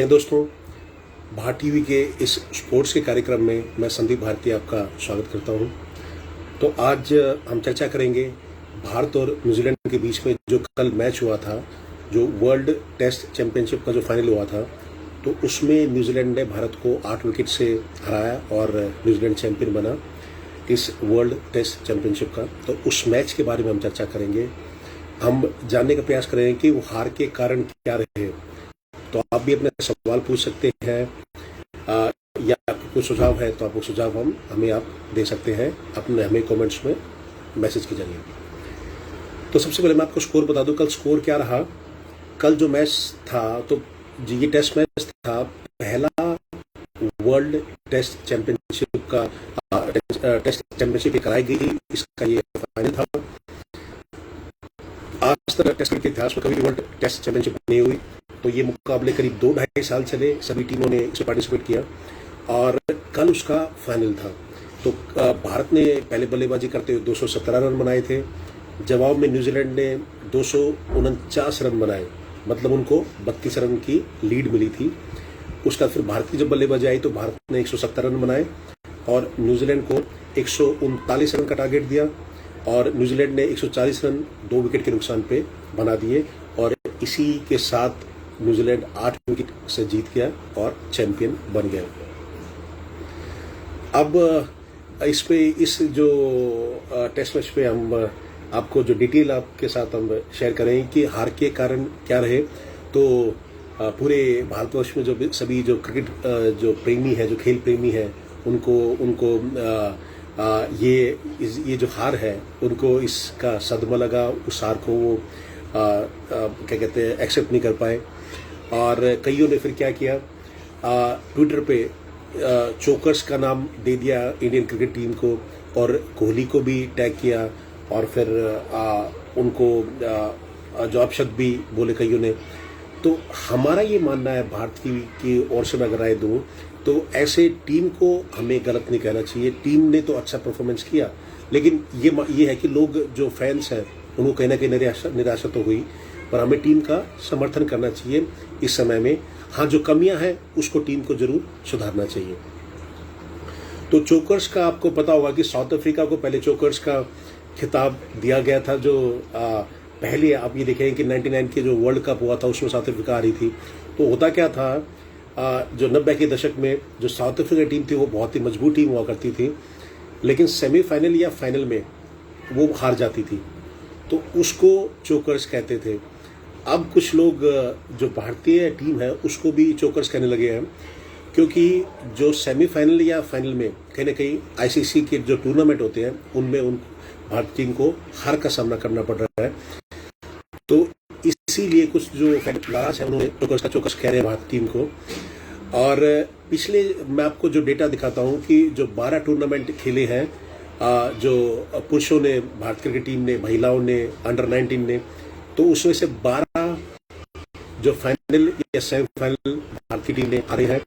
दोस्तों, भारत टीवी के इस स्पोर्ट्स के कार्यक्रम में मैं संदीप भारती आपका स्वागत करता हूं। तो आज हम चर्चा करेंगे भारत और न्यूजीलैंड के बीच में जो कल मैच हुआ था, जो वर्ल्ड टेस्ट चैंपियनशिप का जो फाइनल हुआ था, तो उसमें न्यूजीलैंड ने भारत को 8 विकेट से हराया और न्यूजीलैंड चैंपियन बना इस वर्ल्ड टेस्ट चैंपियनशिप का। तो उस मैच के बारे में हम चर्चा करेंगे। हम जानने का प्रयास करेंगे कि वो हार के कारण क्या रहे। तो आप भी अपने सवाल पूछ सकते हैं या कोई सुझाव है तो आपको सुझाव हमें आप दे सकते हैं अपने हमें कमेंट्स में मैसेज के जरिए। तो सबसे पहले मैं आपको स्कोर बता दूं, कल स्कोर क्या रहा। कल जो मैच था तो ये टेस्ट मैच था, पहला वर्ल्ड टेस्ट चैंपियनशिप का टेस्ट चैंपियनशिप कराई गई, इसका ये फाइनल था। आज तक टेस्ट के इतिहास में कभी भी वर्ल्ड टेस्ट चैंपियनशिप नहीं हुई। तो ये मुकाबले करीब 2-2.5 साल चले, सभी टीमों ने इसमें पार्टिसिपेट किया और कल उसका फाइनल था। तो भारत ने पहले बल्लेबाजी करते हुए 217 रन बनाए थे। जवाब में न्यूजीलैंड ने 249 रन बनाए, मतलब उनको 32 रन की लीड मिली थी। उसका फिर भारत की जब बल्लेबाजी आई तो भारत ने 170 रन बनाए और न्यूजीलैंड को 139 रन का टारगेट दिया और न्यूजीलैंड ने 140 रन 2 विकेट के नुकसान पे बना दिए और इसी के साथ न्यूजीलैंड 8 विकेट से जीत गया और चैंपियन बन गया। अब इस जो टेस्ट मैच पे हम आपको जो डिटेल आपके साथ हम शेयर करें कि हार के कारण क्या रहे। तो पूरे भारतवर्ष में जो सभी जो क्रिकेट जो प्रेमी है, जो खेल प्रेमी है, उनको ये जो हार है, उनको इसका सदमा लगा। उस हार को वो क्या कहते हैं, एक्सेप्ट नहीं कर पाए और कईयों ने फिर क्या किया, ट्विटर पे चोकर्स का नाम दे दिया इंडियन क्रिकेट टीम को और कोहली को भी टैग किया और फिर उनको जो अपशब्द भी बोले कईयों ने। तो हमारा ये मानना है, भारत की ओर से मैं अगर राय दूं तो ऐसे टीम को हमें गलत नहीं कहना चाहिए। टीम ने तो अच्छा परफॉर्मेंस किया, लेकिन ये है कि लोग जो फैंस हैं उनको कहीं ना कहीं निराशा तो हुई, पर हमें टीम का समर्थन करना चाहिए इस समय में। हाँ, जो कमियां हैं उसको टीम को जरूर सुधारना चाहिए। तो चोकर्स का आपको पता होगा कि साउथ अफ्रीका को पहले चोकर्स का खिताब दिया गया था। जो पहले आप ये देखें कि 99 के जो वर्ल्ड कप हुआ था उसमें साउथ अफ्रीका आ रही थी। तो होता क्या था, जो 90 के दशक में जो साउथ अफ्रीका टीम थी वो बहुत ही मजबूत टीम हुआ करती थी, लेकिन सेमीफाइनल या फाइनल में वो हार जाती थी, तो उसको चोकर्स कहते थे। अब कुछ लोग जो भारतीय टीम है उसको भी चोकर्स कहने लगे हैं, क्योंकि जो सेमीफाइनल या फाइनल में कहीं ना कहीं आईसीसी के जो टूर्नामेंट होते हैं उनमें उन भारतीय टीम को हार का सामना करना पड़ रहा है। तो इसीलिए कुछ जो फैंस है उन्होंने चोकर्स कह रहे हैं भारतीय टीम को। और पिछले मैं आपको जो डेटा दिखाता हूं कि जो 12 टूर्नामेंट खेले हैं, जो पुरुषों ने भारतीय क्रिकेट टीम ने, महिलाओं ने, अंडर 19 ने, तो उसमें से 12 जो फाइनल या सेमीफाइनल भारत की टीम ने हारे हैं।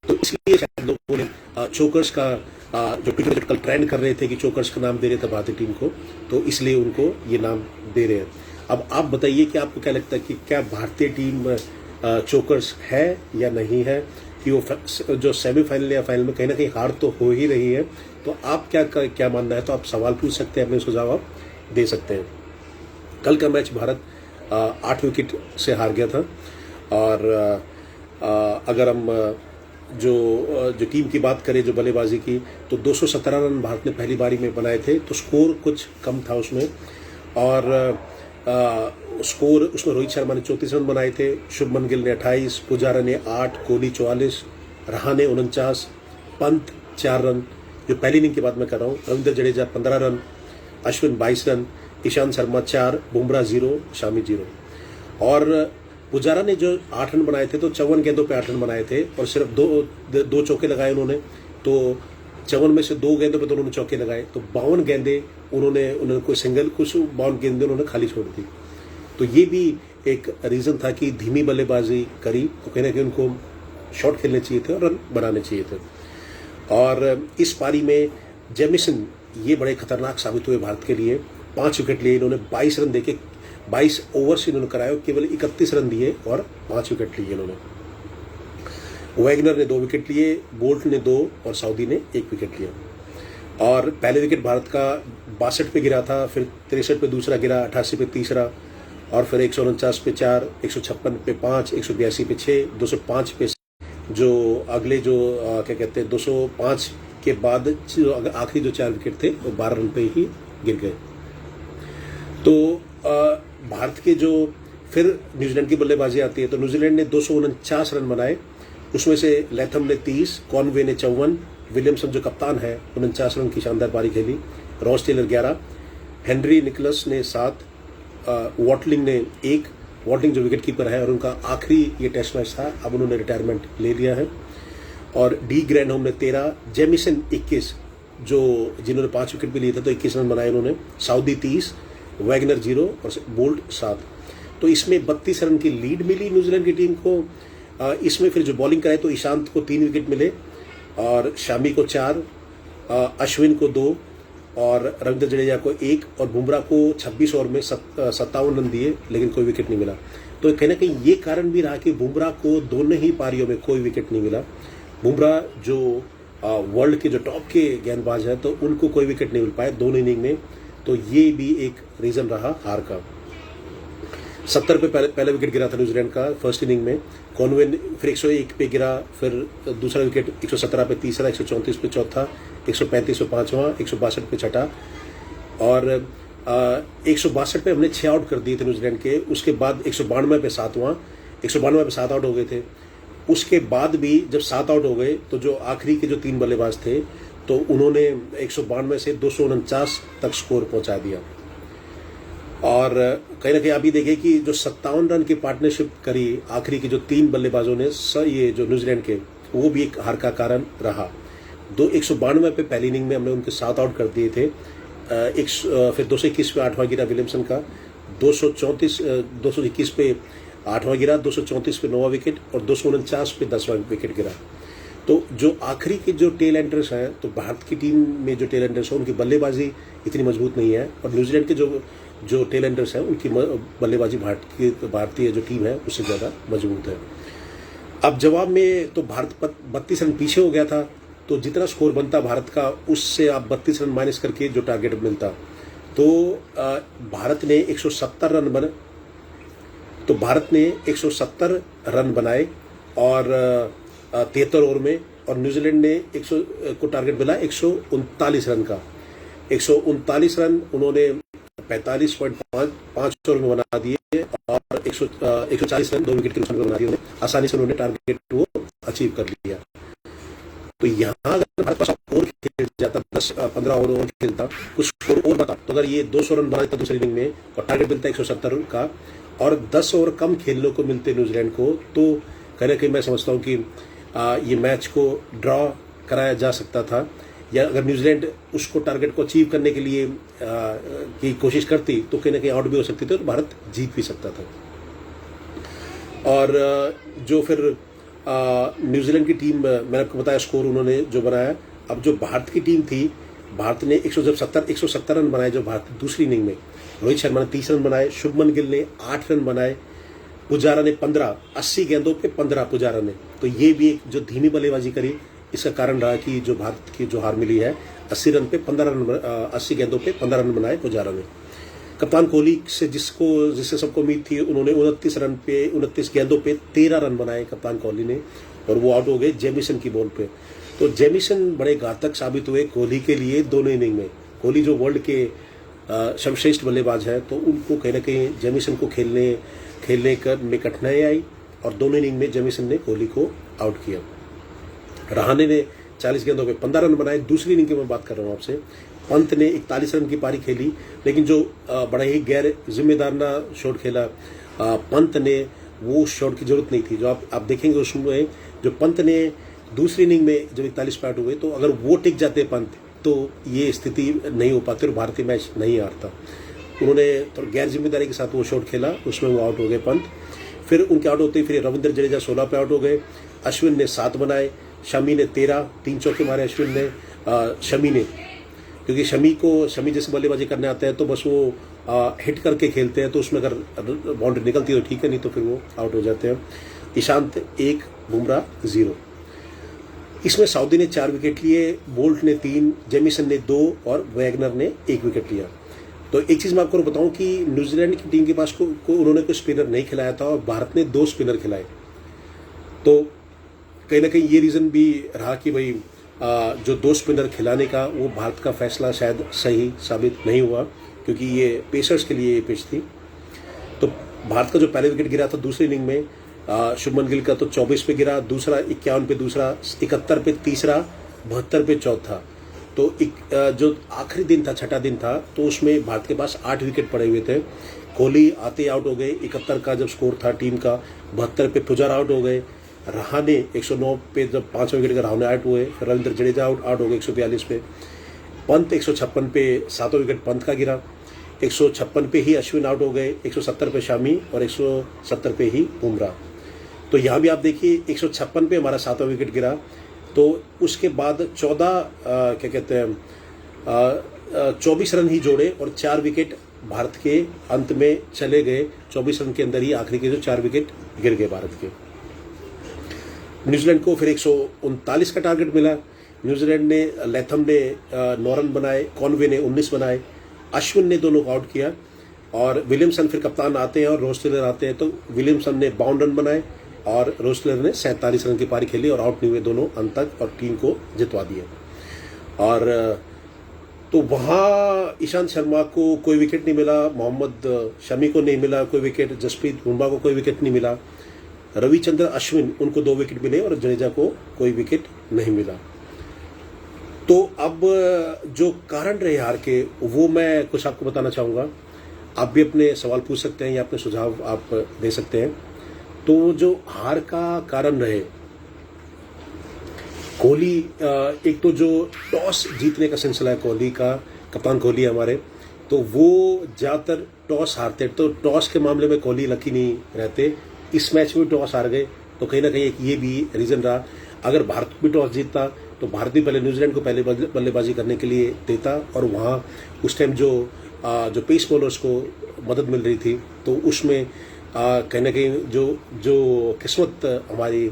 तो इसलिए शायद लोगों ने चोकर्स का जो ट्विटर कल ट्रेंड कर रहे थे कि चोकर्स का नाम दे रहे थे भारतीय टीम को, तो इसलिए उनको ये नाम दे रहे हैं। अब आप बताइए कि आपको क्या लगता है कि क्या भारतीय टीम चोकर्स है या नहीं है, कि वो जो सेमीफाइनल या फाइनल में कहीं ना कहीं हार तो हो ही रही है। तो आप क्या मानना है, तो आप सवाल पूछ सकते हैं, अपने सुझाव आप दे सकते हैं। कल का मैच भारत 8 विकेट से हार गया था और अगर हम जो टीम की बात करें, जो बल्लेबाजी की, तो 217 रन भारत ने पहली बारी में बनाए थे। तो स्कोर कुछ कम था उसमें और स्कोर उसमें रोहित शर्मा ने 34 रन बनाए थे, शुभमन गिल ने 28, पुजारा ने 8, कोहली 44, रहाणे 49, पंत 4 रन, जो पहली इनिंग की बात मैं कर रहा हूँ, रविंद्र जडेजा 15 रन, अश्विन 22 रन, ईशांत शर्मा 4, बुमराह 0, शामी 0। और पुजारा ने जो 8 रन बनाए थे तो 54 गेंदों पे 8 रन बनाए थे और सिर्फ दो चौके लगाए उन्होंने। तो 54 में से 2 गेंदों पे तो उन्होंने चौके लगाए, तो 52 गेंदे उन्होंने कोई सिंगल, कुछ 52 गेंदे उन्होंने खाली छोड़ दी। तो ये भी एक रीजन था कि धीमी बल्लेबाजी करी, तो कहीं ना कहीं उनको शॉट खेलने चाहिए थे और रन बनाने चाहिए थे। और इस पारी में जेमिसन ये बड़े खतरनाक साबित हुए भारत के लिए। 5 विकेट लिए इन्होंने, 22 रन देके 22 ओवर से इन्होंने कराया, केवल 31 रन दिए और 5 विकेट लिए इन्होंने। वैगनर ने 2 विकेट लिए, बोल्ट ने 2 और साउदी ने 1 विकेट लिया। और पहले विकेट भारत का 62 पे गिरा था, फिर 63 पे दूसरा गिरा, 88 पे तीसरा, और फिर 149 पे 4, 156 पे 5, 182 पे 6, 205 पे जो अगले जो क्या कहते हैं 205 के बाद जो आखिरी जो 4 विकेट थे वो 12 रन पे ही गिर गए। तो भारत के जो फिर न्यूजीलैंड की बल्लेबाजी आती है, तो न्यूजीलैंड ने 249 रन बनाए, उसमें से लैथम ने 30, कॉनवे ने 54, विलियमसन जो कप्तान है 49 रन की शानदार पारी खेली, रॉस टेलर 11, हेनरी निकलस ने 7, वॉटलिंग ने 1, वॉटलिंग जो विकेट कीपर है और उनका आखिरी ये टेस्ट मैच था, अब उन्होंने रिटायरमेंट ले लिया है, और डी ग्रैंडहोम ने 13, जेमिसन 21 जो जिन्होंने 5 विकेट भी लिए थे तो 21 रन बनाए उन्होंने, साउदी 30, वैगनर 0 और बोल्ट 7। तो इसमें 32 रन की लीड मिली न्यूजीलैंड की टीम को। इसमें फिर जो बॉलिंग कराए तो ईशांत को 3 विकेट मिले और शामी को 4, अश्विन को 2 और रविंद्र जडेजा को 1 और बुमराह को 26 ओवर में 57 रन दिए, लेकिन कोई विकेट नहीं मिला। तो कहीं ना कहीं ये कारण भी रहा कि बुमराह को दोनों ही पारियों में कोई विकेट नहीं मिला। बुमराह जो वर्ल्ड के जो टॉप के गेंदबाज हैं तो उनको कोई विकेट नहीं मिल पाए दोनों इनिंग में, तो ये भी एक रीजन रहा हार का। 70 पे पहला विकेट गिरा था न्यूजीलैंड का फर्स्ट इनिंग में, कॉनवे फिर 101 पे गिरा, फिर दूसरा विकेट 117 पे तीसरा, 134 पे चौथा, 135 पे पांचवा, 162 पे छठा, और 162 पे हमने 6 आउट कर दिए थे न्यूजीलैंड के। उसके बाद 192 पे 7वां, 192 पे 7 आउट हो गए थे। उसके बाद भी जब 7 आउट हो गए तो जो आखिरी के जो 3 बल्लेबाज थे तो उन्होंने 192 से 249 तक स्कोर पहुंचा दिया। और कहीं ना कहीं अभी देखें कि जो 57 रन की पार्टनरशिप करी आखिरी के जो 3 बल्लेबाजों ने, ये जो न्यूजीलैंड के, वो भी एक हार का कारण रहा। 192 पे पहली इनिंग में हमने उनके 7 आउट कर दिए थे, फिर 221 पे 8वां गिरा विलियमसन का, 221 पे 8वां गिरा, 234 पे 9वां विकेट और 249 पे 10वां विकेट गिरा। तो जो आखिरी के जो टेल एंडर्स हैं, तो भारत की टीम में जो टेल एंडर्स हैं उनकी बल्लेबाजी इतनी मजबूत नहीं है, और न्यूजीलैंड के जो टेल एंडर्स हैं उनकी बल्लेबाजी भारतीय जो टीम है उससे ज़्यादा मजबूत है। अब जवाब में तो भारत 32 रन पीछे हो गया था, तो जितना स्कोर बनता भारत का उससे आप 32 रन माइनस करके जो टारगेट मिलता, तो भारत ने 170 रन बनाए और 73 ओवर में, और न्यूजीलैंड ने 100 को टारगेट मिला 139 रन का। 139 रन उन्होंने 45.5 ओवर में बना दिए और 140 रन 2 विकेट के नुकसान पर बना दिए, आसानी से उन्होंने टारगेट वो अचीव कर लिया। तो यहाँ अगर भारत पास और खेल जाता, 10-15 ओवर और खेलता, कुछ स्कोर और बता, तो अगर ये 200 रन बनाता दूसरी इनिंग में और टारगेट मिलता 170 रन का और 10 ओवर कम खेलने को मिलते न्यूजीलैंड को, तो कहीं ना कहीं मैं समझता हूँ कि ये मैच को ड्रॉ कराया जा सकता था, या अगर न्यूजीलैंड उसको टारगेट को अचीव करने के लिए की कोशिश करती तो कहीं ना कहीं आउट भी हो सकती थी और भारत जीत भी सकता था। और जो फिर न्यूजीलैंड की टीम, मैंने आपको बताया स्कोर उन्होंने जो बनाया। अब जो भारत की टीम थी, भारत ने 170 रन बनाए जो भारत दूसरी इनिंग में, रोहित शर्मा ने 30 रन बनाए, शुभमन गिल ने 8 रन बनाए, पुजारा ने 15, 80 गेंदों पे 15 पुजारा ने। तो ये भी एक जो धीमी बल्लेबाजी करी, इसका कारण रहा कि जो भारत की जो हार मिली है। 80 गेंदों पे 15 रन बनाए पुजारा ने। कप्तान कोहली से जिससे सबको उम्मीद थी, उन्होंने 29 गेंदों पे 13 रन बनाए कप्तान कोहली ने, और वो आउट हो गए जेमिसन की बॉल पे। तो जेमिसन बड़े घातक साबित हुए कोहली के लिए दोनों इनिंग में। कोहली जो वर्ल्ड के सर्वश्रेष्ठ बल्लेबाज है, तो उनको कहीं ना कहीं जेमिसन को खेलने में कठिनाई आई, और दोनों इनिंग में जेमिसन ने कोहली को आउट किया। रहाणे ने 40 गेंदों पे 15 रन बनाए। दूसरी इनिंग की मैं बात कर रहा हूँ आपसे। पंत ने 41 रन की पारी खेली, लेकिन जो बड़ा ही गैर जिम्मेदाराना शॉट खेला पंत ने, वो शॉट की जरूरत नहीं थी। जो आप देखेंगे उसमें जो पंत ने दूसरी इनिंग में जब 41 पे आउट हुए, तो अगर वो टिक जाते पंत, तो ये स्थिति नहीं हो पाती और भारतीय मैच नहीं हारता। उन्होंने तो गैर जिम्मेदारी के साथ वो शॉट खेला, उसमें वो आउट हो गए पंत। फिर उनके आउट होते ही फिर रविंद्र जडेजा 16 पे आउट हो गए। अश्विन ने 7 बनाए, शमी ने 13, 3 चौके मारे अश्विन ने, शमी ने, क्योंकि शमी जैसे बल्लेबाजी करने आते हैं तो बस वो हिट करके खेलते हैं, तो उसमें अगर बाउंड्री निकलती है तो ठीक है, नहीं तो फिर वो आउट हो जाते हैं। ईशांत 1 बुमराह 0। इसमें साउदी ने 4 विकेट लिए, बोल्ट ने 3, जेमिसन ने 2 और वैगनर ने 1 विकेट लिया। तो एक चीज मैं आपको बताऊं कि न्यूजीलैंड की टीम के पास को उन्होंने कोई स्पिनर नहीं खिलाया था और भारत ने 2 स्पिनर खिलाए। तो कहीं ना कहीं ये रीजन भी रहा कि भाई जो 2 स्पिनर खिलाने का वो भारत का फैसला शायद सही साबित नहीं हुआ, क्योंकि ये पेसर्स के लिए ये पिच थी। तो भारत का जो पहले विकेट गिरा था दूसरी इनिंग में, शुभमन गिल का तो 24 पे गिरा, दूसरा 51 पे दूसरा, 71 पे तीसरा, 72 पे चौथा। तो जो आखिरी दिन था, छठा दिन था, तो उसमें भारत के पास 8 विकेट पड़े हुए थे। कोहली आते आउट हो गए, 71 का जब स्कोर था टीम का, 72 पे पुजारा आउट हो गए, रहाणे 109 पे जब 5 विकेट का रहाणे आउट हुए, फिर रविंद्र जडेजा आउट हो गए 142 पे, पंत 156 पे 7वां विकेट पंत का गिरा, 156 पे ही अश्विन आउट हो गए, 170 पे शामी और 170 पे ही बुमराह। तो यहाँ भी आप देखिए 156 पे हमारा 7वां विकेट गिरा। तो उसके बाद 24 रन ही जोड़े और 4 विकेट भारत के अंत में चले गए। 24 रन के अंदर ही आखिरी के जो 4 विकेट गिर गए भारत के। न्यूजीलैंड को फिर 139 का टारगेट मिला। न्यूजीलैंड ने, लैथम ने 9 रन बनाए, कॉनवे ने 19 बनाए, अश्विन ने 2 नॉक आउट किया और विलियमसन फिर कप्तान आते हैं और रोज टेलर आते हैं। तो विलियमसन ने 52 रन बनाए और रोज टेलर ने 47 रन की पारी खेली और आउट नहीं हुए दोनों अंत तक और टीम को जितवा दिया। और तो वहाँ ईशांत शर्मा को कोई विकेट नहीं मिला, मोहम्मद शमी को नहीं मिला कोई विकेट, जसप्रीत बुमराह को कोई विकेट नहीं मिला, रविचंद्र अश्विन उनको 2 विकेट मिले और जडेजा को कोई विकेट नहीं मिला। तो अब जो कारण रहे हार के वो मैं कुछ आपको बताना चाहूँगा। आप भी अपने सवाल पूछ सकते हैं या अपने सुझाव आप दे सकते हैं। तो जो हार का कारण रहे, कोहली, एक तो जो टॉस जीतने का सिलसिला है कोहली का, कप्तान कोहली हमारे, तो वो ज़्यादातर टॉस हारते। तो टॉस के मामले में कोहली लकी नहीं रहते। इस मैच में टॉस हार गए, तो कहीं ना कहीं एक ये भी रीज़न रहा। अगर भारत भी टॉस जीतता तो भारत भी पहले न्यूजीलैंड को पहले बल्लेबाजी करने के लिए देता और वहाँ उस टाइम जो पेस बॉलर्स को मदद मिल रही थी, तो उसमें कहीं ना कहीं जो किस्मत हमारी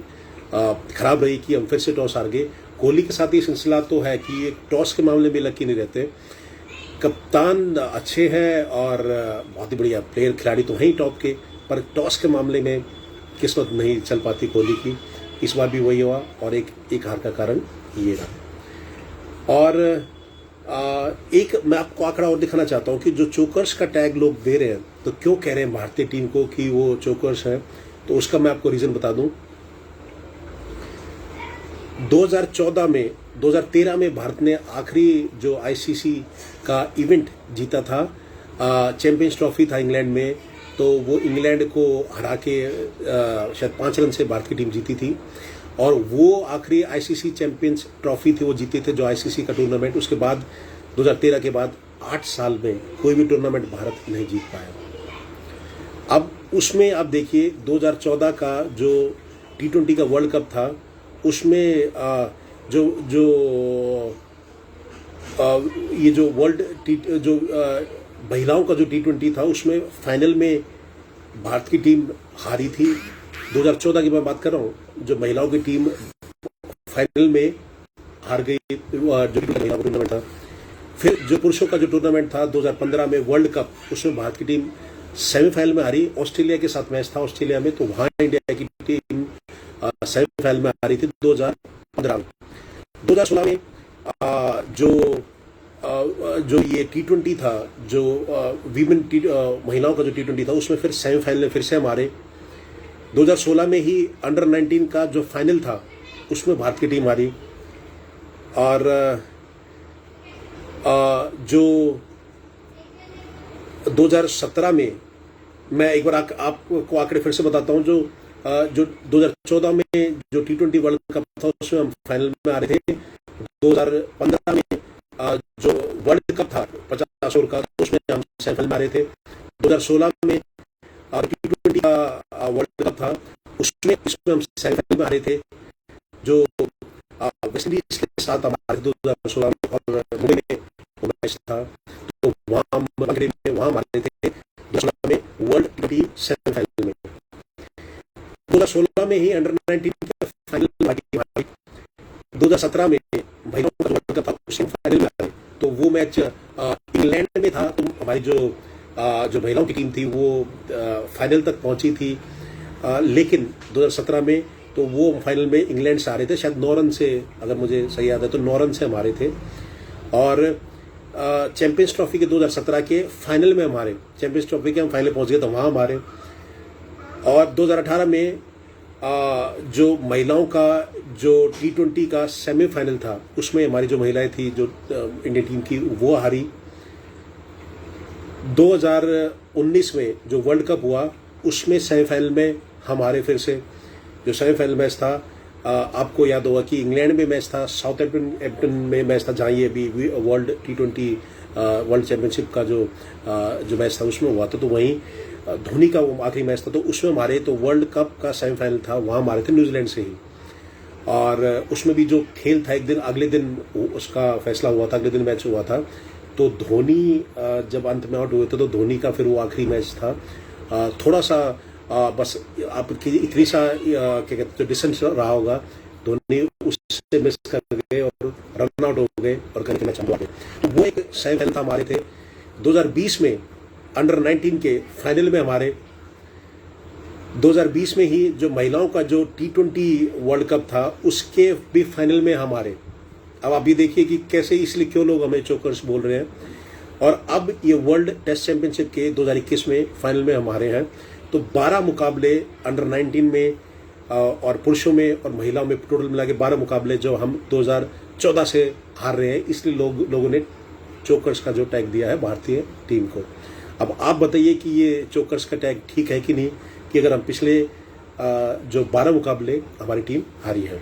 खराब रही कि हम फिर से टॉस हार गए। कोहली के साथ ये सिलसिला तो है कि एक टॉस के मामले में लकी नहीं रहते। कप्तान अच्छे हैं और बहुत ही बढ़िया प्लेयर, खिलाड़ी तो हैं ही टॉप के, पर टॉस के मामले में किस्मत नहीं चल पाती कोहली की। इस बार भी वही हुआ और एक हार का कारण ये रहा। और एक मैं आपको आंकड़ा और दिखाना चाहता हूं कि जो चोकर्स का टैग लोग दे रहे हैं, तो क्यों कह रहे हैं भारतीय टीम को कि वो चोकर्स हैं, तो उसका मैं आपको रीजन बता दूं। 2013 में भारत ने आखिरी जो आईसीसी का इवेंट जीता था, चैंपियंस ट्रॉफी था इंग्लैंड में, तो वो इंग्लैंड को हरा के शायद 5 रन से भारत की टीम जीती थी और वो आखिरी आईसीसी चैंपियंस ट्रॉफी थी, वो जीते थे जो आईसीसी का टूर्नामेंट। उसके बाद 2013 के बाद 8 साल में कोई भी टूर्नामेंट भारत नहीं जीत पाया। अब उसमें आप देखिए 2014 का जो T20 का वर्ल्ड कप था, उसमें ये जो महिलाओं का जो T20 था, उसमें फाइनल में भारत की टीम हारी थी। 2014 की मैं बात कर रहा हूँ, जो महिलाओं की टीम फाइनल में हार गई, जो टूर्नामेंट था। फिर जो पुरुषों का जो टूर्नामेंट था 2015 में वर्ल्ड कप, उसमें भारत की टीम सेमीफाइनल में हारी। ऑस्ट्रेलिया के साथ मैच था ऑस्ट्रेलिया में, तो वहां इंडिया की टीम सेमीफाइनल में हारी थी 2015 में। 2016 में जो ये T20 था, जो महिलाओं का जो T20 था, उसमें फिर सेमीफाइनल में फिर से हम हारे। 2016 में ही अंडर 19 का जो फाइनल था, उसमें भारत की टीम हारी। और जो 2017 में, मैं एक बार आपको आंकड़े फिर से बताता हूं, जो 2014 में जो T20 वर्ल्ड कप था, उसमें हम फाइनल में आ रहे थे। 2015 में जो वर्ल्ड कप था 50 ओवर का, उसमें हम सेमीफाइनल में आ रहे थे। 2016 में T20 का वर्ल्ड कप था, उसमें हम सेमीफाइनल में आ रहे थे। जो वेस्ट इंडीज के साथ हमारे 2016 में और मुंबई में मैच था, तो वहां हम मारे थे 2016 में वर्ल्ड T20 सेमीफाइनल में। 2016 में ही अंडर 19 के फाइनल, 2017 में महिलाओं का वर्ल्ड कप था उसके फाइनल में आए, तो वो मैच इंग्लैंड में था। तो हमारी जो महिलाओं की टीम थी वो फाइनल तक पहुंची थी, लेकिन 2017 में तो वो फाइनल में इंग्लैंड से हारे थे, शायद 9 रन से, अगर मुझे सही याद है तो 9 रन से हमारे थे। और चैंपियंस ट्रॉफी के 2017 के फाइनल में हमारे, चैंपियंस ट्रॉफी के हम फाइनल पहुंच गए तो वहां हमारे। और 2018 में जो महिलाओं का जो T20 का सेमीफाइनल था उसमें हमारी जो महिलाएं थी जो इंडियन टीम की वो हारी। 2019 में जो वर्ल्ड कप हुआ उसमें सेमीफाइनल में हम हारे फिर से। जो सेमीफाइनल मैच था आपको याद होगा कि इंग्लैंड में मैच था, साउथहैम्पटन में मैच था, जहां ये भी वर्ल्ड T20 वर्ल्ड चैंपियनशिप का जो मैच था उसमें हुआ था। तो वहीं धोनी का वो आखिरी मैच था, तो उसमें हमारे तो वर्ल्ड कप का सेमीफाइनल था, वहां हमारे थे न्यूजीलैंड से ही। और उसमें भी जो खेल था, एक दिन अगले दिन उसका फैसला हुआ था, अगले दिन मैच हुआ था। तो धोनी जब अंत में आउट हुए थे तो धोनी का फिर वो आखिरी मैच था। थोड़ा सा बस आपकी इतनी सा क्या कहते डिस्टेंस रहा होगा, धोनी उससे मिस कर गए और रन आउट हो गए और करके मैच हुआ। तो वो एक सेमीफाइनल था हमारे थे। 2020 में अंडर 19 के फाइनल में हमारे, 2020 में ही जो महिलाओं का जो T20 वर्ल्ड कप था उसके भी फाइनल में हमारे। अब आप ये देखिए कि कैसे, इसलिए क्यों लोग हमें चोकर्स बोल रहे हैं। और अब ये वर्ल्ड टेस्ट चैंपियनशिप के 2021 में फाइनल में हमारे हैं। तो 12 मुकाबले अंडर 19 में और पुरुषों में और महिलाओं में टोटल मिला के 12 मुकाबले जो हम 2014 से हार रहे हैं, इसलिए लोगों ने चोकर्स का जो टैग दिया है भारतीय टीम को। अब आप बताइए कि ये चोकर्स का टैग ठीक है कि नहीं, कि अगर हम पिछले जो 12 मुकाबले हमारी टीम हारी है।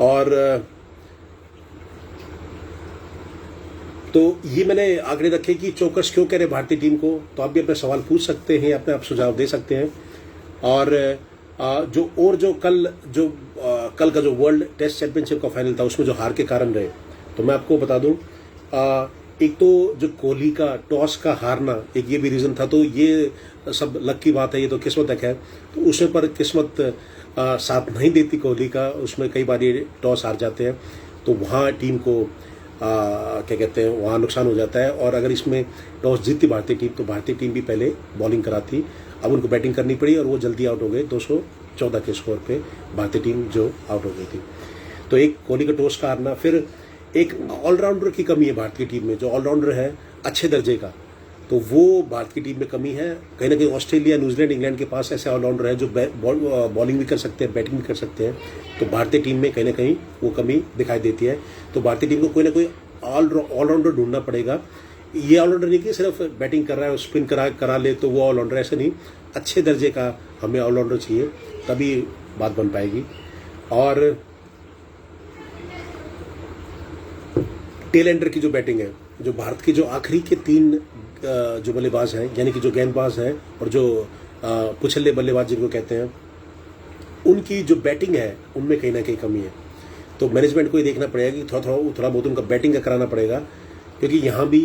और तो ये मैंने आंकड़े रखे कि चोकर्स क्यों कह रहे भारतीय टीम को। तो आप भी अपने सवाल पूछ सकते हैं, अपने आप सुझाव दे सकते हैं। और जो कल का जो वर्ल्ड टेस्ट चैंपियनशिप का फाइनल था उसमें जो हार के कारण रहे, तो मैं आपको बता दूं, एक तो जो कोहली का टॉस का हारना, एक ये भी रीजन था। तो ये सब लक की बात है, ये तो किस्मत तक है। तो उसमें पर किस्मत साथ नहीं देती कोहली का, उसमें कई बार ये टॉस हार जाते हैं, तो वहाँ टीम को क्या कहते हैं, वहाँ नुकसान हो जाता है। और अगर इसमें टॉस जीतती भारतीय टीम तो भारतीय टीम भी पहले बॉलिंग कराती, अब उनको बैटिंग करनी पड़ी और वो जल्दी आउट हो गए। 214 के स्कोर पे भारतीय टीम जो आउट हो गई थी। तो एक कोहली का टॉस का हारना, फिर एक ऑलराउंडर की कमी है भारतीय टीम में। जो ऑलराउंडर है अच्छे दर्जे का, तो वो भारत की टीम में कमी है। कहीं ना कहीं ऑस्ट्रेलिया, न्यूजीलैंड, इंग्लैंड के पास ऐसे ऑलराउंडर है जो बॉलिंग भी कर सकते हैं, बैटिंग भी कर सकते हैं। तो भारतीय टीम में कहीं ना कहीं वो कमी दिखाई देती है। तो भारतीय टीम को कोई ना कोई ऑलराउंडर ढूंढना पड़ेगा। ये ऑलराउंडर नहीं कि सिर्फ बैटिंग कर रहा है, स्पिन करा ले तो वो ऑलराउंडर, ऐसे नहीं, अच्छे दर्जे का हमें ऑलराउंडर चाहिए, तभी बात बन पाएगी। और टेल एंडर की जो बैटिंग है, जो भारत की जो आखिरी के 3 जो बल्लेबाज हैं, यानी कि जो गेंदबाज हैं और जो पुछल्ले बल्लेबाज जिनको कहते हैं, उनकी जो बैटिंग है उनमें कहीं ना कहीं कमी है। तो मैनेजमेंट को ये देखना पड़ेगा कि थोड़ा बहुत उनका बैटिंग का कराना पड़ेगा, क्योंकि यहाँ भी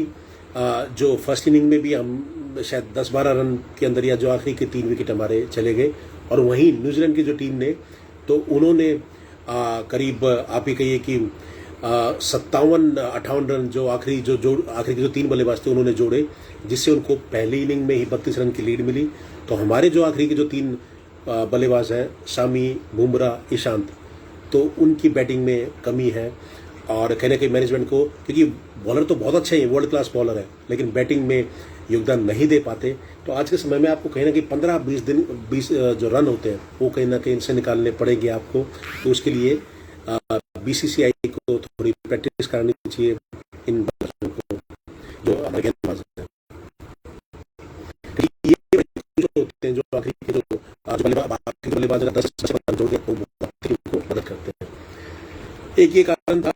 जो फर्स्ट इनिंग में भी हम शायद 10-12 रन के अंदर, या जो आखिरी के 3 विकेट हमारे चले गए। और वहीं न्यूजीलैंड की जो टीम ने, तो उन्होंने करीब आप ही कहिए कि 57-58 रन जो आखिरी के जो 3 बल्लेबाज थे उन्होंने जोड़े, जिससे उनको पहली इनिंग में ही 32 रन की लीड मिली। तो हमारे जो आखिरी के जो 3 बल्लेबाज हैं, शामी, बुमराह, ईशांत, तो उनकी बैटिंग में कमी है। और कहीं ना कहीं मैनेजमेंट को, क्योंकि बॉलर तो बहुत अच्छे हैं, वर्ल्ड क्लास बॉलर है, लेकिन बैटिंग में योगदान नहीं दे पाते। तो आज के समय में आपको कहीं ना कहीं 15-20 जो रन होते हैं वो कहीं ना कहीं इनसे निकालने पड़ेंगे आपको। तो उसके लिए BCCI को थोड़ी प्रैक्टिस करानी चाहिए इन बल्लेबाजों को, जो गेंदबाज हैं। ये जो होते हैं, जो आखिरी के जो बल्लेबाज 10 रन जोड़ के को मदद करते हैं, एक ये कारण था।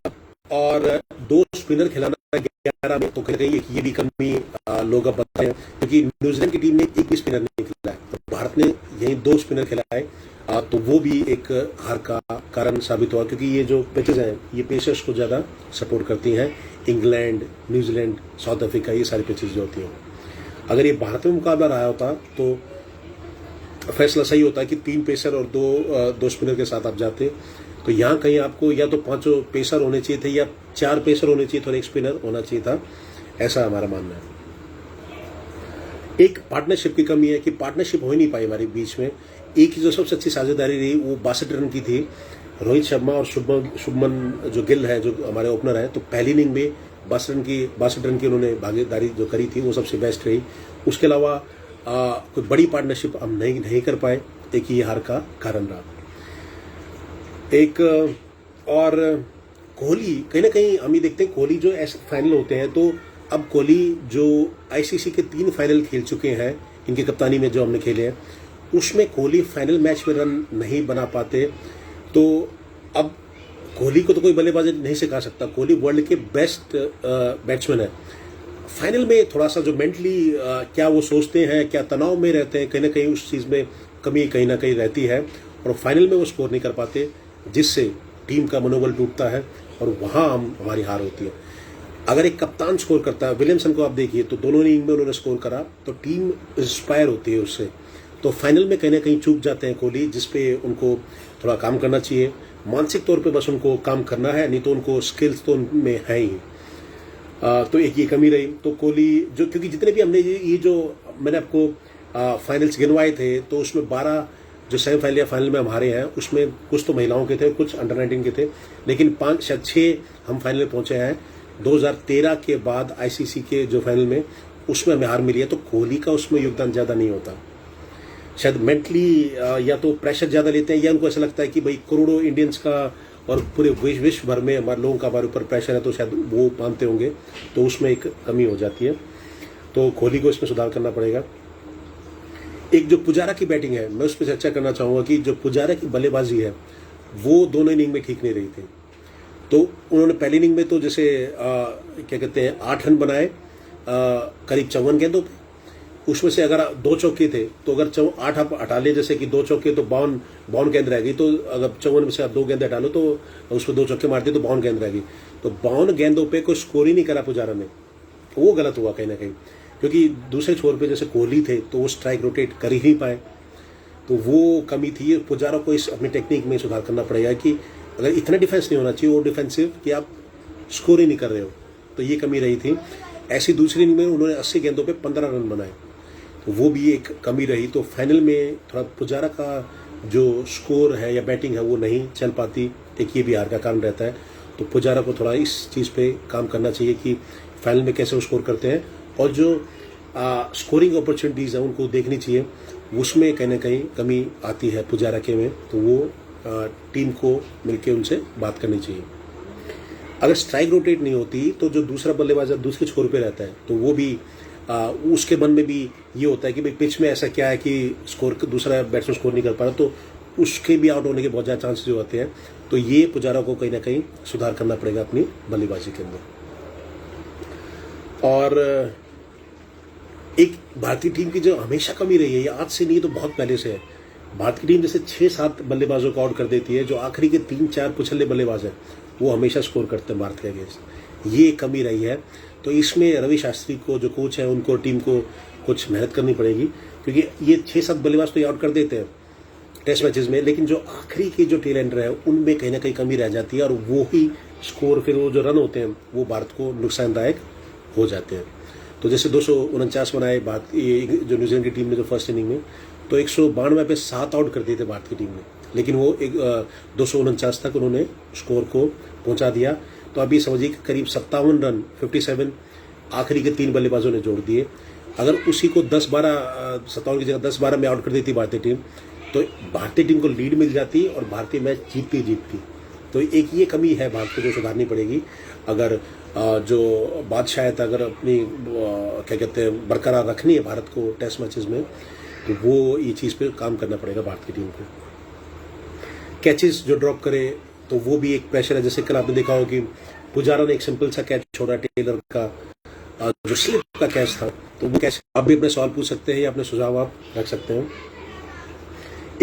और 2 स्पिनर खिलाना 11 में, तो कहीं ना कहीं ये भी कमी लोग अब बताते हैं, क्योंकि न्यूजीलैंड की टीम ने एक भी स्पिनर नहीं खिलाया, तो भारत ने यही 2 स्पिनर खिलाए। तो वो भी एक हार का कारण साबित हुआ, क्योंकि ये जो पिचेज हैं ये पेसर्स को ज़्यादा सपोर्ट करती हैं। इंग्लैंड, न्यूजीलैंड, साउथ अफ्रीका, ये सारी पिचेज जो होती हैं, अगर ये भारत में मुकाबला रहा होता तो फैसला सही होता है कि 3 पेसर और दो स्पिनर के साथ आप जाते। तो यहाँ कहीं आपको या तो 5 पेसर होने चाहिए थे या 4 पेसर होने चाहिए थे और 1 स्पिनर होना चाहिए था, ऐसा हमारा मानना है। एक पार्टनरशिप की कमी है कि पार्टनरशिप हो ही नहीं पाई हमारे बीच में। एक ही जो सबसे अच्छी साझेदारी रही वो 62 रन की थी, रोहित शर्मा और शुभमन जो गिल है, जो हमारे ओपनर है, तो पहली इनिंग में 62 रन की उन्होंने भागीदारी जो करी थी वो सबसे बेस्ट रही। उसके अलावा कोई बड़ी पार्टनरशिप हम नहीं कर पाए, एक ये हार का कारण रहा। एक और कोहली, कहीं ना कहीं हम ये देखते हैं कोहली जो ऐसे फाइनल होते हैं, तो अब कोहली जो आईसीसी के 3 फाइनल खेल चुके हैं इनकी कप्तानी में जो हमने खेले हैं, उसमें कोहली फाइनल मैच में रन नहीं बना पाते। तो अब कोहली को तो कोई बल्लेबाजी नहीं सिखा सकता, कोहली वर्ल्ड के बेस्ट बैट्समैन है। फाइनल में थोड़ा सा जो मेंटली क्या वो सोचते हैं, क्या तनाव में रहते हैं, कहीं ना कहीं उस चीज़ में कमी कहीं ना कहीं रहती है और फाइनल में वो स्कोर नहीं कर पाते, जिससे टीम का मनोबल टूटता है और वहाँ हमारी हार होती है। अगर एक कप्तान स्कोर करता है, विलियमसन को आप देखिए, तो दोनों इनिंग में उन्होंने स्कोर करा, तो टीम इंस्पायर होती है उससे। तो फाइनल में कहीं ना कहीं चूक जाते हैं कोहली, जिसपे उनको थोड़ा काम करना चाहिए। मानसिक तौर पे बस उनको काम करना है, नहीं तो उनको स्किल्स तो उनमें है ही। तो एक ये कमी रही। तो कोहली जो, क्योंकि जितने भी हमने ये जो मैंने आपको फाइनल्स गिनवाए थे, तो उसमें 12 जो सेमीफाइनल या फाइनल में हम हारे हैं, उसमें कुछ तो महिलाओं के थे, कुछ अंडर 19 के थे, लेकिन 5 शायद 6 हम फाइनल में पहुंचे हैं। 2013 के बाद आईसीसी के जो फाइनल में, उसमें हमें हार मिली है। तो कोहली का उसमें योगदान ज़्यादा नहीं होता, शायद मेंटली या तो प्रेशर ज़्यादा लेते हैं, या उनको ऐसा लगता है कि भाई करोड़ों इंडियंस का और पूरे विश्व भर में हमारे लोगों का हमारे ऊपर प्रेशर है, तो शायद वो मानते होंगे, तो उसमें एक कमी हो जाती है। तो कोहली को इसमें सुधार करना पड़ेगा। एक जो पुजारा की बैटिंग है, मैं उस पर चर्चा करना चाहूँगा कि जो पुजारा की बल्लेबाजी है वो दोनों इनिंग में ठीक नहीं रही थी। तो उन्होंने पहली इनिंग में तो जैसे क्या कहते हैं 8 रन बनाए करीब 54 गेंदों पे, उसमें से अगर 2 चौके थे, तो अगर 8 आप हटा ले, जैसे कि 2 चौके तो 52 गेंद रह गई, तो अगर 54 में से आप 2 गेंद हटा लो, तो उसमें 2 चौके मारते तो 52 गेंद रह गई। तो 52 गेंदों पे कोई स्कोर ही नहीं करा पुजारा ने, वो गलत हुआ कहीं ना कहीं, क्योंकि दूसरे छोर पे जैसे कोहली थे तो वो स्ट्राइक रोटेट कर ही नहीं पाए, तो वो कमी थी। पुजारा को इस अपनी टेक्निक में सुधार करना पड़ेगा कि अगर इतना डिफेंस नहीं होना चाहिए, वो डिफेंसिव कि आप स्कोर ही नहीं कर रहे हो, तो ये कमी रही थी। ऐसी दूसरी इनिंग में उन्होंने 80 गेंदों पे 15 रन बनाए, तो वो भी एक कमी रही। तो फाइनल में थोड़ा पुजारा का जो स्कोर है या बैटिंग है वो नहीं चल पाती, एक ये भी हार का कारण रहता है। तो पुजारा को थोड़ा इस चीज़ पे काम करना चाहिए कि फाइनल में कैसे वो स्कोर करते हैं, और जो स्कोरिंग अपॉर्चुनिटीज़ हैं उनको देखनी चाहिए, उसमें कहीं ना कहीं कमी आती है पुजारा के में, तो वो टीम को मिलकर उनसे बात करनी चाहिए। अगर स्ट्राइक रोटेट नहीं होती, तो जो दूसरा बल्लेबाज दूसरे छोर पे रहता है, तो वो भी उसके मन में भी ये होता है कि भाई पिच में ऐसा क्या है कि स्कोर दूसरा बैट्समैन स्कोर नहीं कर पा रहा, तो उसके भी आउट होने के बहुत ज़्यादा चांसेस होते हैं। तो ये पुजारा को कहीं ना कहीं सुधार करना पड़ेगा अपनी बल्लेबाजी के अंदर। और एक भारतीय टीम की जो हमेशा कमी रही है, ये आज से नहीं तो बहुत पहले से है, भारत की टीम जैसे 6-7 बल्लेबाजों को आउट कर देती है, जो आखिरी के 3-4 पुछले बल्लेबाज हैं वो हमेशा स्कोर करते हैं भारत के अगेंस्ट, ये कमी रही है। तो इसमें रवि शास्त्री को जो कोच है उनको, टीम को कुछ मेहनत करनी पड़ेगी, क्योंकि ये 6-7 बल्लेबाज तो ये आउट कर देते हैं टेस्ट मैचेस में, लेकिन जो आखिरी के जो टेल एंडर है उनमें कहीं ना कहीं कमी रह जाती है, और वो ही स्कोर, फिर वो जो रन होते हैं वो भारत को नुकसानदायक हो जाते हैं। तो जैसे 249 बनाए भारत जो न्यूजीलैंड की टीम ने जो फर्स्ट इनिंग में, तो 192 पे 7 आउट कर दिए थे भारत की टीम ने, लेकिन वो 249 तक उन्होंने स्कोर को पहुंचा दिया। तो अभी समझिए कि करीब 57 रन 57 आखिरी के 3 बल्लेबाजों ने जोड़ दिए। अगर उसी को 10-12 57 की जगह 10-12 में आउट कर देती भारतीय टीम, तो भारतीय टीम को लीड मिल जाती और भारतीय मैच जीतती। तो एक ये कमी है भारत को जो सुधारनी पड़ेगी। अगर जो बादशाहत अगर अपनी क्या कहते हैं बरकरार रखनी है भारत को टेस्ट मैचेस में, तो वो ये चीज़ पे काम करना पड़ेगा भारत की टीम को। कैचेस जो ड्रॉप करे तो वो भी एक प्रेशर है। जैसे कल आपने देखा हो कि पुजारा ने एक सिंपल सा कैच छोड़ा टेलर का, जो स्लिप का कैच था, तो वो कैच आप भी अपने सवाल पूछ सकते हैं या अपने सुझाव आप रख सकते हैं।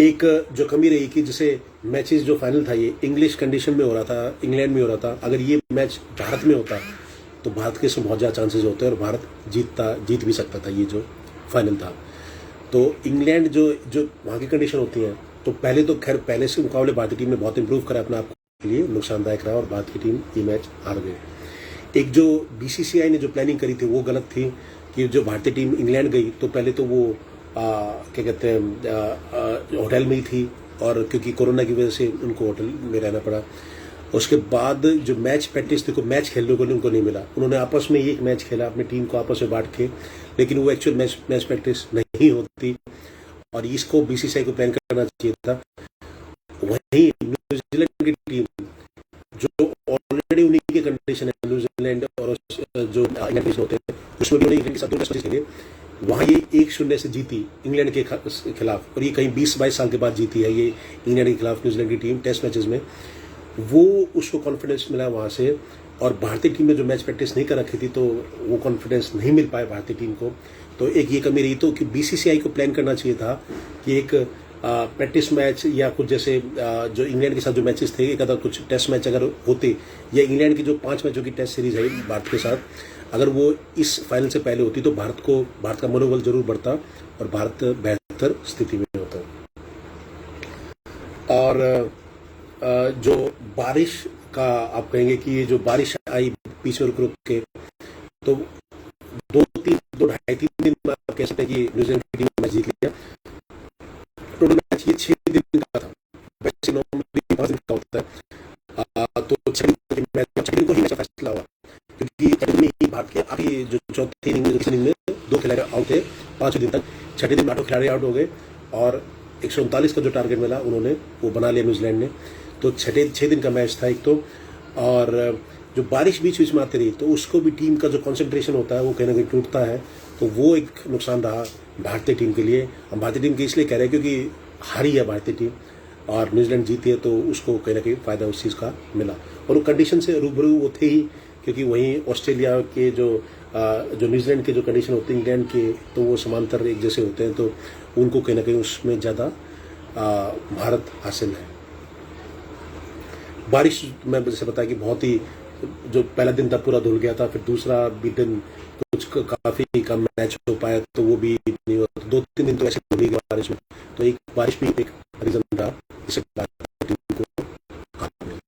एक जो कमी रही कि जैसे मैचेस जो फाइनल था ये इंग्लिश कंडीशन में हो रहा था, इंग्लैंड में हो रहा था, अगर ये मैच भारत में होता तो भारत के इसमें बहुत ज़्यादा चांसेस होते हैं और भारत जीत भी सकता था ये जो फाइनल था। तो इंग्लैंड जो जो वहाँ की कंडीशन होती है, तो पहले तो खैर पहले से मुकाबले भारतीय टीम ने बहुत इंप्रूव करा अपने आप के लिए, नुकसानदायक रहा और भारत की टीम ये मैच हार गई। एक जो बीसीसीआई ने जो प्लानिंग करी थी वो गलत थी कि जो भारतीय टीम इंग्लैंड गई तो पहले तो वो क्या कहते हैं होटल में ही थी, और क्योंकि कोरोना की वजह से उनको होटल में रहना पड़ा। उसके बाद जो मैच प्रैक्टिस थी, को मैच खेलने को उनको नहीं मिला। उन्होंने आपस में ही एक मैच खेला अपनी टीम को आपस में बांट के, लेकिन वो एक्चुअल मैच प्रैक्टिस नहीं होती और इसको बीसीसीआई को प्लान करना चाहिए था। वहीं न्यूजीलैंड की टीम जो ऑलरेडी उन्हीं की कंडीशन है, न्यूजीलैंड और जो इंग्लैंड होते हैं उसमें भी इंग्लैंड के साथ 2 टेस्ट खेले, वहां ये 1-0 से जीती इंग्लैंड के खिलाफ, और ये कहीं 20-22 साल के बाद जीती है ये इंग्लैंड के खिलाफ न्यूजीलैंड की टीम टेस्ट मैचेस में। वो उसको कॉन्फिडेंस मिला वहां से, और भारतीय टीम ने जो मैच प्रैक्टिस नहीं कर रखी थी तो वो कॉन्फिडेंस नहीं मिल पाया भारतीय टीम को। तो एक ये कमी रही, तो कि बीसीसीआई को प्लान करना चाहिए था कि एक प्रैक्टिस मैच या कुछ जैसे जो इंग्लैंड के साथ जो मैचेस थे, एक अगर कुछ टेस्ट मैच अगर होते, या इंग्लैंड की जो 5 मैचों की टेस्ट सीरीज है भारत के साथ, अगर वो इस फाइनल से पहले होती तो भारत का मनोबल जरूर बढ़ता और भारत बेहतर स्थिति में होता। और जो बारिश का आप कहेंगे कि ये जो बारिश आई बीच में रुक रुक के, तो 2-2.5-3 दिन में आप कह सकते हैं कि न्यूजीलैंड की टीम मैच जीत लिया। टोटल मैच ये 6 दिन का था, वैसे नॉर्मली 5 दिन का होता है। तो 6 दिन को ही मैच का फैसला हुआ, क्योंकि भारत के अभी जो चौथी इनिंग में 2 खिलाड़ी आउट थे 5 दिन तक, 6 दिन में 8 खिलाड़ी आउट हो गए और 139 का जो टारगेट मिला उन्होंने वो बना लिया न्यूजीलैंड ने। तो 6 दिन का मैच था एक तो, और जो बारिश बीच बीच में आती रही तो उसको भी टीम का जो कंसंट्रेशन होता है वो कहीं ना कहीं टूटता है, तो वो एक नुकसान रहा भारतीय टीम के लिए। हम भारतीय टीम की इसलिए कह रहे हैं क्योंकि हारी है भारतीय टीम और न्यूजीलैंड जीती है, तो उसको कहीं ना कहीं फायदा उस चीज़ का मिला। और वो कंडीशन से रूबरू वो थे ही, क्योंकि वहीं ऑस्ट्रेलिया के जो न्यूजीलैंड के जो कंडीशन होते हैं इंग्लैंड के, तो वो समांतर एक जैसे होते हैं, तो उनको कहीं ना कहीं उसमें ज़्यादा महारत हासिल है। बारिश मैं जैसे बताया कि बहुत ही, जो पहला दिन था पूरा धुल गया था, फिर दूसरा भी दिन कुछ काफ़ी कम मैच हो पाया, तो वो भी नहीं हुआ, 2-3 दिन तो ऐसे धुल गया बारिश में। तो एक बारिश भी एक रीजन रहा जिससे टीम को हार मिली।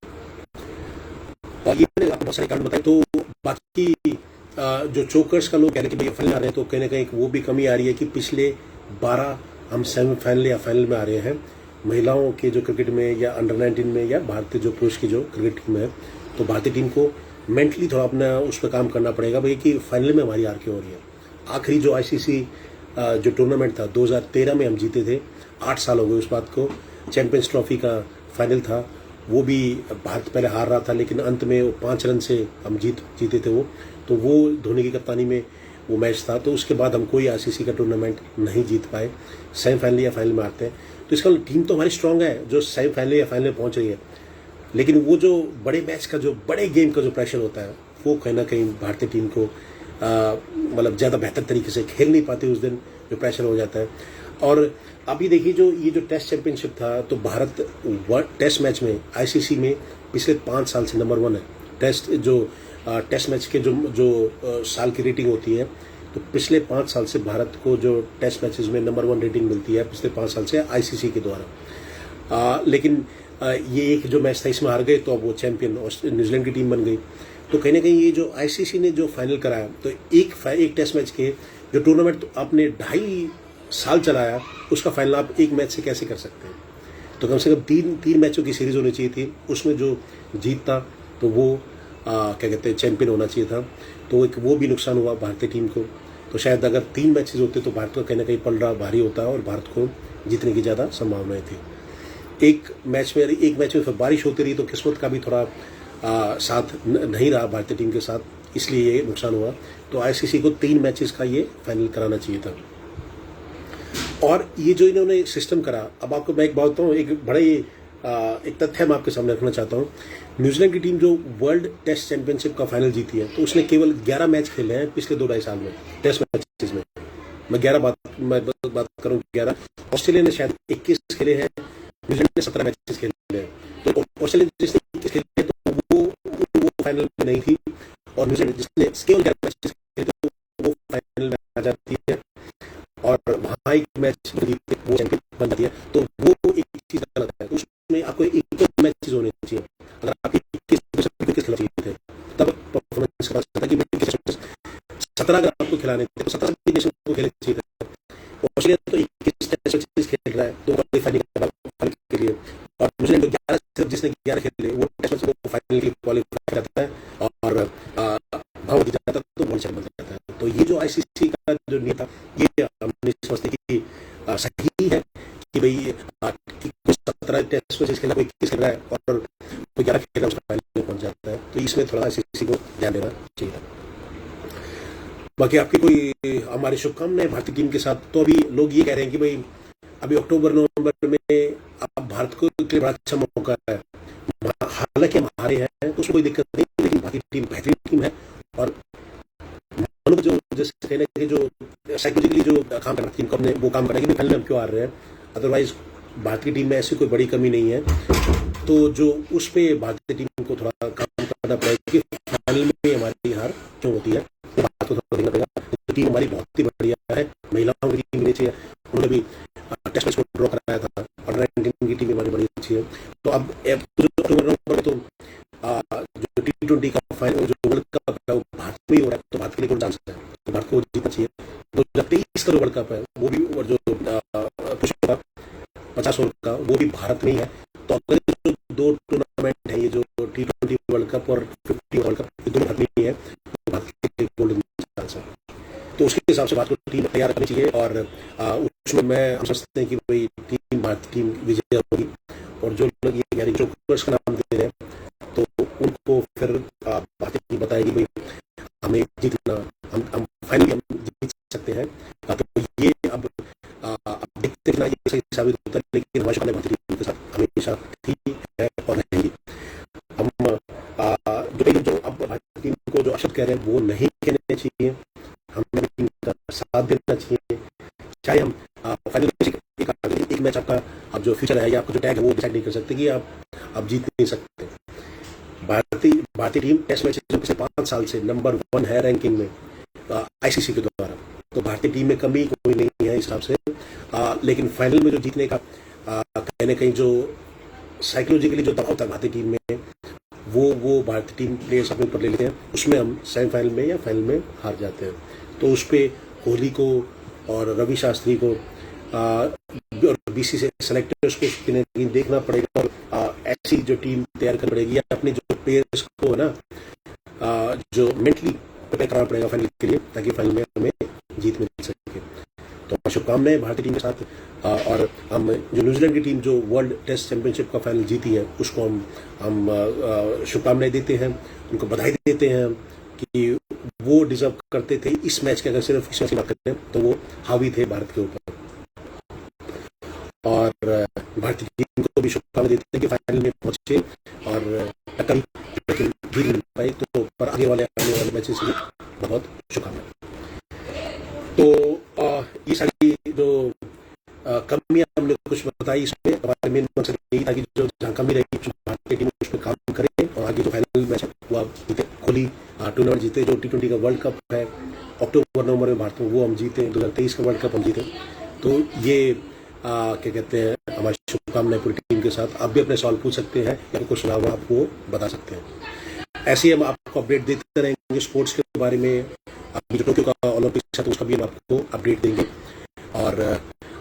और ये मैंने आपको बहुत सारे कारण बताए। तो बाकी जो चोकर्स का लोग कह रहे हैं कि भाई फाइनल आ रहे हैं, तो कहीं ना कहीं वो भी कमी आ रही है कि पिछले 12 हम सेमीफाइनल या फाइनल में आ रहे हैं महिलाओं के जो क्रिकेट में, या अंडर 19 में, या भारतीय जो पुरुष की जो क्रिकेट टीम है। तो भारतीय टीम को मेंटली थोड़ा अपना उस पर काम करना पड़ेगा भाई कि फाइनल में हमारी हार क्यों हो रही है। आखिरी जो आईसीसी जो टूर्नामेंट था 2013 में हम जीते थे, 8 साल हो गए उस बात को। चैंपियंस ट्रॉफी का फाइनल था, वो भी भारत पहले हार रहा था, लेकिन अंत में 5 रन से हम जीते थे वो। तो वो धोनी की कप्तानी में वो मैच था। तो उसके बाद हम कोई आईसीसी का टूर्नामेंट नहीं जीत पाए, सेमीफाइनल या फाइनल में आते हैं। तो इसका टीम तो हमारी स्ट्रांग है जो सेमीफाइनल या फाइनल में पहुंच रही है, लेकिन वो जो बड़े मैच का, जो बड़े गेम का जो प्रेशर होता है, वो कहीं ना कहीं भारतीय टीम को मतलब ज़्यादा बेहतर तरीके से खेल नहीं पाती उस दिन, जो प्रेशर हो जाता है। और अभी देखिए जो ये जो टेस्ट चैंपियनशिप था, तो भारत टेस्ट मैच में आईसीसी में पिछले 5 साल से नंबर 1 है। टेस्ट मैच के जो साल की रेटिंग होती है, तो पिछले 5 साल से भारत को जो टेस्ट मैचेस में नंबर 1 रेटिंग मिलती है पिछले 5 साल से आईसीसी के द्वारा। लेकिन ये एक जो मैच था इसमें हार गए, तो अब वो चैंपियन न्यूजीलैंड की टीम बन गई। तो कहीं ना कहीं ये जो आईसीसी ने जो फाइनल कराया, तो एक टेस्ट मैच के जो टूर्नामेंट तो आपने 2.5 साल चलाया, उसका फाइनल आप एक मैच से कैसे कर सकते हैं। तो कम से कम 3 मैचों की सीरीज होनी चाहिए थी, उसमें जो जीतता तो वो क्या कहते हैं चैंपियन होना चाहिए था। तो एक वो भी नुकसान हुआ भारतीय टीम को। तो शायद अगर 3 मैचेस होते तो भारत का कहीं ना कहीं पलड़ा भारी होता है और भारत को जीतने की ज़्यादा संभावनाएं थी। एक मैच में फिर बारिश होती रही, तो किस्मत का भी थोड़ा साथ नहीं रहा भारतीय टीम के साथ, इसलिए ये नुकसान हुआ। तो आईसीसी को 3 मैचेस का ये फाइनल कराना चाहिए था। और ये जो इन्होंने सिस्टम करा, अब आपको मैं एक बात बताऊँ, एक बड़ा ही एक तथ्य मैं आपके सामने रखना चाहता हूँ। न्यूजीलैंड की टीम जो वर्ल्ड टेस्ट चैंपियनशिप का फाइनल जीती है, तो उसने केवल 11 मैच खेले हैं पिछले 2-2.5 साल में टेस्ट मैचेस में। मैं बात करूँ 11। ऑस्ट्रेलिया ने शायद 21 खेले हैं, न्यूजीलैंड ने 17 मैचेस खेले हैं। तो ऑस्ट्रेलिया जिसने 21 खेले तो वो फाइनल में नहीं थी, और न्यूजीलैंड जिसने केवल 11 मैचेस खेले तो वो फाइनल में आ जाती है। और वहाँ एक मैच जीते वो चैंपियन बन जाती है, तो वो एक चीज गलत है। तो उसमें आपको इक्वल मैचेस होने चाहिए। अगर आप 21 खिलाड़ी थे तब परफॉर्मेंस कर सकता है कि 17 अगर आपको खिलाने थे तो 17 नेशन को खेलने चाहिए था। ऑस्ट्रेलिया तो 21 टेस्ट मैचेस खेल रहा है, तो क्वालीफाई नहीं कर रहा के लिए, और न्यूजीलैंड तो 11 सिर्फ जिसने 11 खेले वो टेस्ट मैच को फाइनल के लिए क्वालीफाई करता है और भाव दी जाता है तो वर्ल्ड चैंपियन बन जाता है। तो ये जो आईसीसी का जो नियम था ये हमने समझते कि सही है कि भाई कुछ 17 टेस्ट मैचेस खेला, कोई 21 खेल रहा है और कोई 11 खेल रहा है, उसका फाइनल में पहुंच जाता है। तो इसमें थोड़ा आईसीसी को ध्यान देना चाहिए। बाकी आपकी कोई हमारी शुभकामनाएं भारतीय टीम के साथ। तो अभी लोग ये कह रहे हैं कि भाई अभी अक्टूबर नवंबर में अब भारत को लिए बड़ा अच्छा मौका है, हालांकि हम हारे हैं तो उसमें कोई दिक्कत नहीं, लेकिन भारतीय टीम बेहतरीन टीम है और जो जैसे कहने के जो साइकोलॉजिकली जो काम करना टीम को हमने वो काम करना कि फाइनल में हम क्यों हार रहे हैं, अदरवाइज भारतीय टीम में ऐसी कोई बड़ी कमी नहीं है। तो जो उस पर भारतीय टीम को थोड़ा काम करना पड़ेगा कि फाइनल में हमारी हार क्यों होती है, बात को थोड़ा देखना पड़ेगा। टीम हमारी बहुत ही बढ़िया है, महिलाओं की टीम नीचे है, उन्होंने भी टेस्ट मैच को ड्रॉ कराया था और 19 की टीम हमारी बड़ी अच्छी है। तो अब अक्टूबर नवंबर तो जो T20 का फाइनल जो वर्ल्ड कप है वो भारत में ही हो रहा है, तो भारत के लिए कोई चांस है, तो भारत को जीतना चाहिए। तो 23 का जो वर्ल्ड कप है वो भी, और जो पुरुष का 50 ओवर का वो भी भारत में ही है। तो अगर जो दो टूर्नामेंट है, ये जो T20 वर्ल्ड कप और 50 वर्ल्ड कप, ये दोनों भारत में ही है, तो भारत के लिए गोल्डन चांस है। तो उसके हिसाब से भारत को टीम तैयार करनी चाहिए और उसमें हम समझते हैं कि भाई भारतीय टीम विजय होगी। और जो लोग ये कह रहे हैं जोकर्स का नाम दे रहे हैं तो उनको फिर भारतीय टीम बताएगी भाई हमें जीतना, हम फाइनली हम जीत सकते हैं। तो ये अब देखते हैं ना, ये सही साबित होता है, लेकिन हमारे भारतीय टीम के साथ हमेशा थी है और रहेगी। हम जो अब भारतीय टीम को जो अशक्त कह रहे हैं वो नहीं कहने चाहिए, हमें टीम का साथ देना चाहिए, चाहे हम फाइनल एक मैच आपका अब जो फ्यूचर है या आपका जो टैग है वो डिसाइड नहीं कर सकते कि आप जीत नहीं सकते। भारतीय टीम टेस्ट मैच पिछले 5 साल से नंबर 1 है रैंकिंग में आईसीसी के द्वारा, तो भारतीय टीम में कमी कोई नहीं है इस हिसाब से। लेकिन फाइनल में जो जीतने का कहीं ना कहीं जो साइकोलॉजिकली जो दबाव था भारतीय टीम में वो भारतीय टीम प्लेयर्स अपने ऊपर ले लेते हैं, उसमें हम सेमीफाइनल में या फाइनल में हार जाते हैं। तो उस पर कोहली को और रवि शास्त्री को और बीसी से सेलेक्टर्स को देखना पड़ेगा और ऐसी जो टीम तैयार करनी पड़ेगी या अपने जो प्लेयर्स को ना जो मेंटली प्रिपेयर करना पड़ेगा फाइनल के लिए, ताकि फाइनल में हमें जीत मिल सके। तो शुभकामनाएं भारतीय टीम के साथ। और हम जो न्यूजीलैंड की टीम जो वर्ल्ड टेस्ट चैंपियनशिप का फाइनल जीती है उसको हम शुभकामनाएं देते हैं, उनको बधाई देते हैं कि वो डिजर्व करते थे इस मैच के। अगर सिर्फ इस मैच की बात करते हैं तो वो हावी थे भारत के ऊपर, और भारतीय टीम को भी शुभकामनाएं देते हैं कि फाइनल में पहुंचे और टक्कर जीत नहीं पाई, तो पर आने वाले मैचेस में बहुत शुभकामनाएं। तो ये सारी जो कमियां हमने कुछ बताई, इसमें हमारा मेन मकसद यही था कि जो जहाँ कमी रही भारतीय टीम उस पर काम करे और आगे जो फाइनल मैच हुआ जीते, खोली टूर्नामेंट जीते, जो T20 का वर्ल्ड कप है अक्टूबर नवंबर में भारत में वो हम जीते, 2023 का वर्ल्ड कप हम जीते। तो ये क्या कहते हैं हमारी शुभकामनाएं पूरी टीम के साथ। आप भी अपने सवाल पूछ सकते हैं या कुछ सुझाव आप वो बता सकते हैं। ऐसे ही हम आपको अपडेट देते रहेंगे स्पोर्ट्स के बारे में। अभी जो टोक्यो का ओलंपिक्स है तो उसका भी हम आपको अपडेट देंगे। और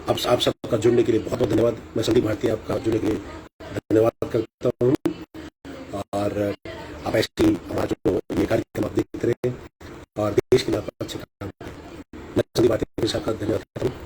आप सबका जुड़ने के लिए बहुत बहुत धन्यवाद। मैं संदीप भारती आपका जुड़ने के लिए धन्यवाद करता हूँ, और आप ऐसी हमारा जो ये कार्यक्रम आप देखते रहे और देश के लिए आप अच्छे काम करें। मैं संदीप भारती आपका धन्यवाद करता हूँ।